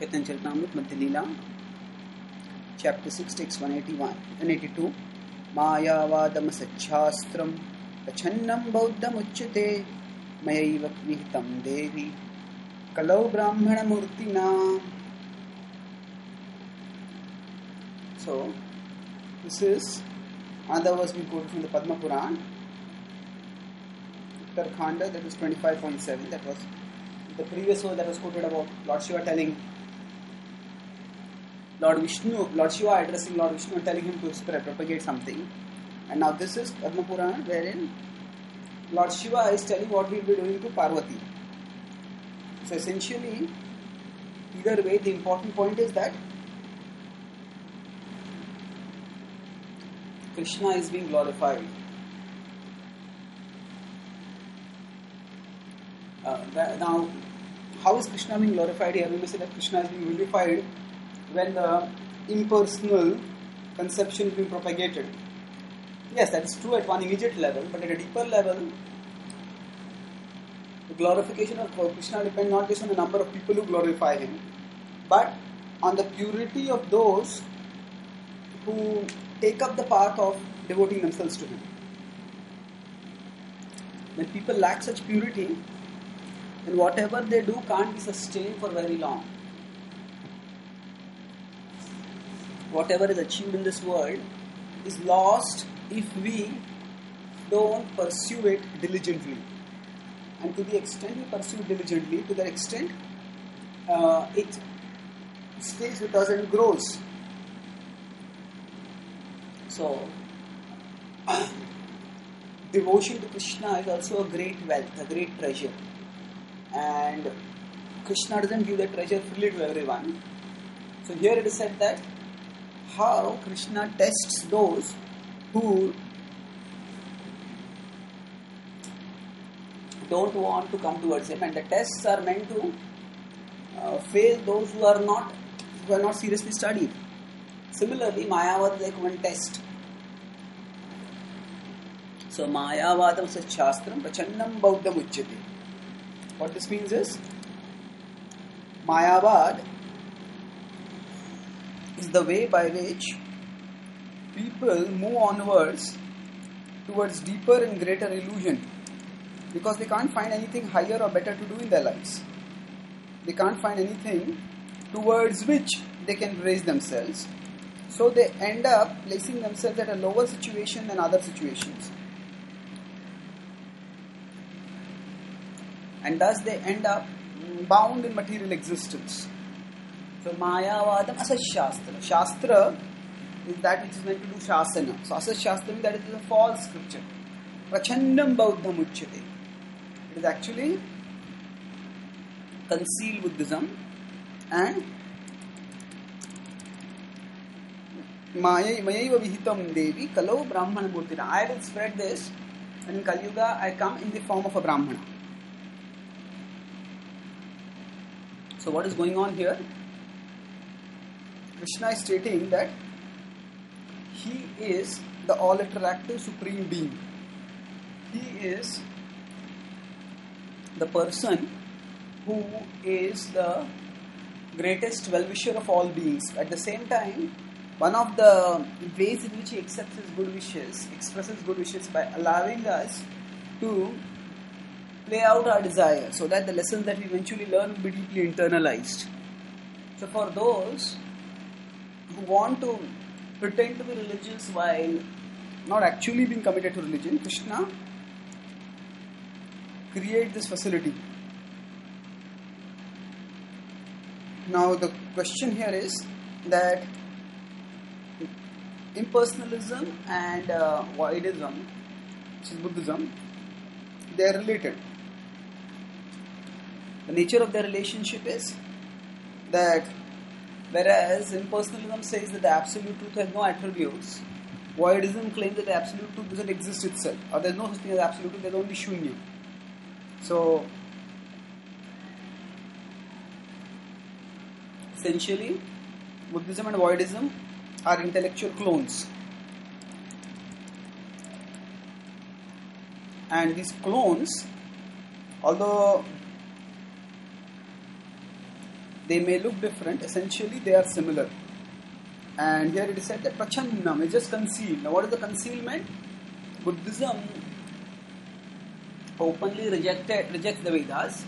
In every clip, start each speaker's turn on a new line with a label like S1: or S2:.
S1: Charitamrita Madhyalila, chapter 6, text 181 and 82. Mayavadam Satchastram Pachannam Bauddham Uchyate Mayaiva Vihitam Devi Kalau Brahmana Murtina. So, this is another verse we quoted from the Padma Puran, Uttarkhanda, that is 25.7. That was the previous verse that was quoted about Lord Shiva telling Lord Shiva addressing Lord Vishnu and telling him to spread, propagate something. And now this is Padma Puran, wherein Lord Shiva is telling what he will be doing to Parvati. So essentially, either way, the important point is that Krishna is being glorified. Now, how is Krishna being glorified here? We may say that Krishna is being glorified when the impersonal conception is being propagated. Yes, that is true at one immediate level, but at a deeper level, the glorification of Krishna depends not just on the number of people who glorify him, but on the purity of those who take up the path of devoting themselves to him. When people lack such purity, then whatever they do can't be sustained for very long. Whatever is achieved in this world is lost if we don't pursue it diligently. And to the extent we pursue it diligently, to that extent it stays with us and grows. So, devotion to Krishna is also a great wealth, a great treasure. And Krishna doesn't give that treasure freely to everyone. So here it is said that how Krishna tests those who don't want to come towards him, and the tests are meant to fail those who are not seriously studied. Similarly, Mayavad is like one test. So Mayavadam Satchastram Pachannam Bauddham Uchyate. What this means is, Mayavad is the way by which people move onwards towards deeper and greater illusion, because they can't find anything higher or better to do in their lives. They can't find anything towards which they can raise themselves. So they end up placing themselves at a lower situation than other situations. And thus they end up bound in material existence. So Mayavadam Asat Shastra. Shastra is that which is meant to do Shasana. So Asat Shastra means that it is a false scripture. Prachandam Bauddham Uchyate. It is actually concealed Buddhism, and Mayaiva Vihitam Devi Kalau Brahmana Murtina. I will spread this, and in Kali Yuga I come in the form of a Brahmana. So what is going on here? Krishna is stating that he is the all-attractive supreme being. He is the person who is the greatest well-wisher of all beings. At the same time, one of the ways in which he accepts his good wishes, expresses good wishes by allowing us to play out our desire, so that the lessons that we eventually learn will be deeply internalized. So for those who want to pretend to be religious while not actually being committed to religion, Krishna creates this facility. Now the question here is that impersonalism and voidism, which is Buddhism, they are related. The nature of their relationship is that whereas impersonalism says that the absolute truth has no attributes, voidism claims that the absolute truth doesn't exist itself, or there is no such thing as absolute truth, there is only shunya. So essentially, Buddhism and voidism are intellectual clones. And these clones, although they may look different, essentially they are similar. And here it is said that prachannam is just concealed. Now what is the concealment? Buddhism openly rejects the Vedas.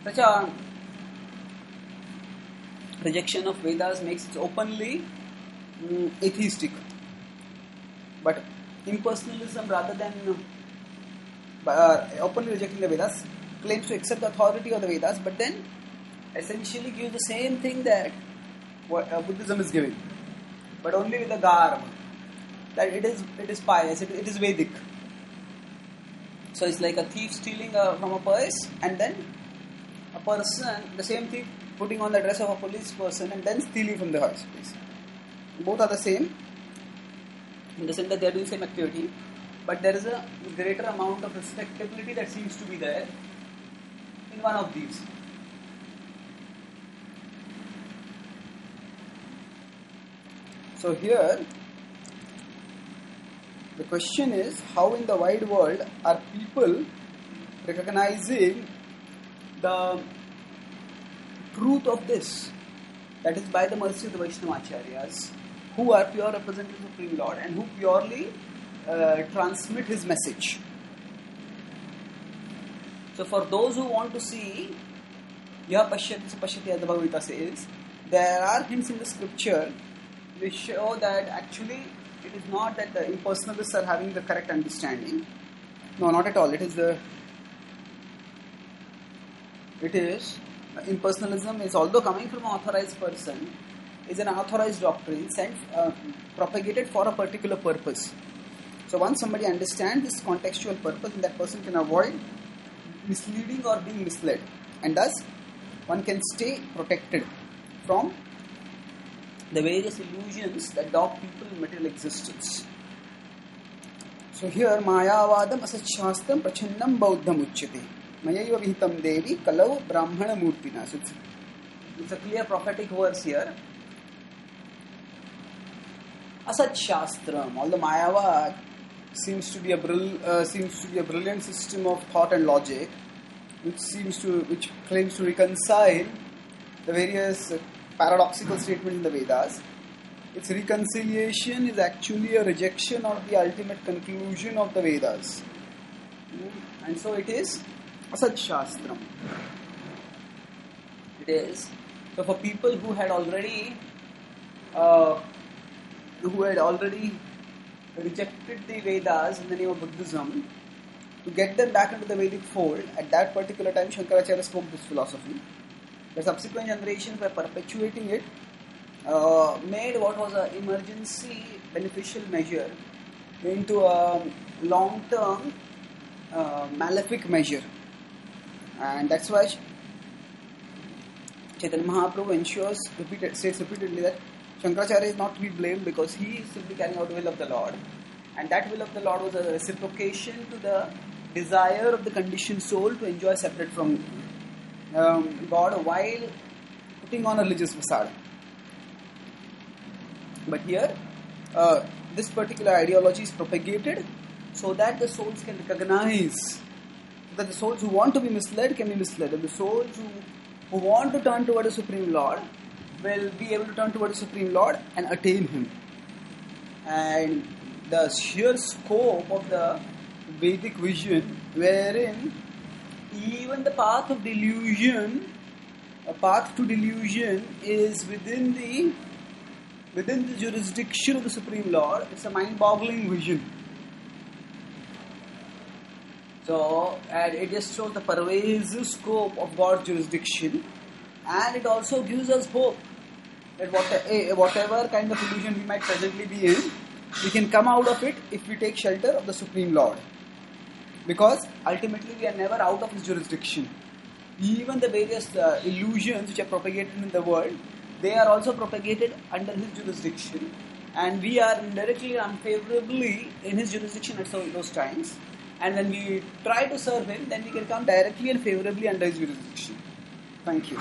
S1: Such a rejection of Vedas makes it openly atheistic. But impersonalism, rather than openly rejecting the Vedas, claims to accept the authority of the Vedas, but then essentially gives the same thing that what Buddhism is giving, but only with the garb that it is pious, it is Vedic. So it's like a thief stealing from a purse, and then a person, the same thief, putting on the dress of a police person and then stealing from the purse. Both are the same in the sense that they are doing the same activity, but there is a greater amount of respectability that seems to be there in one of these. So here the question is, how in the wide world are people recognizing the truth of this? That is by the mercy of the Vaishnavacharyas, who are pure representatives of Supreme Lord and who purely transmit his message. So for those who want to see, Yah Pashyati Pashyati, as the Bhagavad Gita says, there are hints in the scripture which show that actually it is not that the impersonalists are having the correct understanding. No, not at all. Impersonalism is, although coming from an authorized person, is an unauthorized doctrine propagated for a particular purpose. So once somebody understands this contextual purpose, then that person can avoid misleading or being misled, and thus one can stay protected from the various illusions that dog people in material existence. So here, Mayavadam asachhastam prachannam bauddham uchyate mayaiva vihitam devi kalau brahmana murtina. So it's a clear prophetic verse here. Asachhastram, although Mayavad seems to be a brilliant system of thought and logic, which claims to reconcile the various paradoxical statements in the Vedas, its reconciliation is actually a rejection of the ultimate conclusion of the Vedas. And so it is Asat Shastram. It is. So for people who had already rejected the Vedas in the name of Buddhism, to get them back into the Vedic fold, at that particular time Shankaracharya spoke this philosophy. The subsequent generations, by perpetuating it, made what was an emergency beneficial measure into a long-term malefic measure. And that's why Chaitanya Mahaprabhu states repeatedly that Shankaracharya is not to be blamed because he is simply carrying out the will of the Lord. And that will of the Lord was a reciprocation to the desire of the conditioned soul to enjoy separate from God while putting on a religious facade. But here, this particular ideology is propagated so that the souls can recognize, that the souls who want to be misled can be misled, and the souls who want to turn toward the Supreme Lord will be able to turn toward the Supreme Lord and attain Him. And the sheer scope of the Vedic vision, wherein even the path to delusion is within the jurisdiction of the Supreme Lord. It's a mind-boggling vision. So, and it just shows the pervasive scope of God's jurisdiction, and it also gives us hope that whatever kind of illusion we might presently be in, we can come out of it if we take shelter of the Supreme Lord. Because ultimately we are never out of His jurisdiction. Even the various illusions which are propagated in the world, they are also propagated under His jurisdiction, and we are indirectly and unfavorably in His jurisdiction at those times. And when we try to serve Him, then we can come directly and favorably under His jurisdiction. Thank you.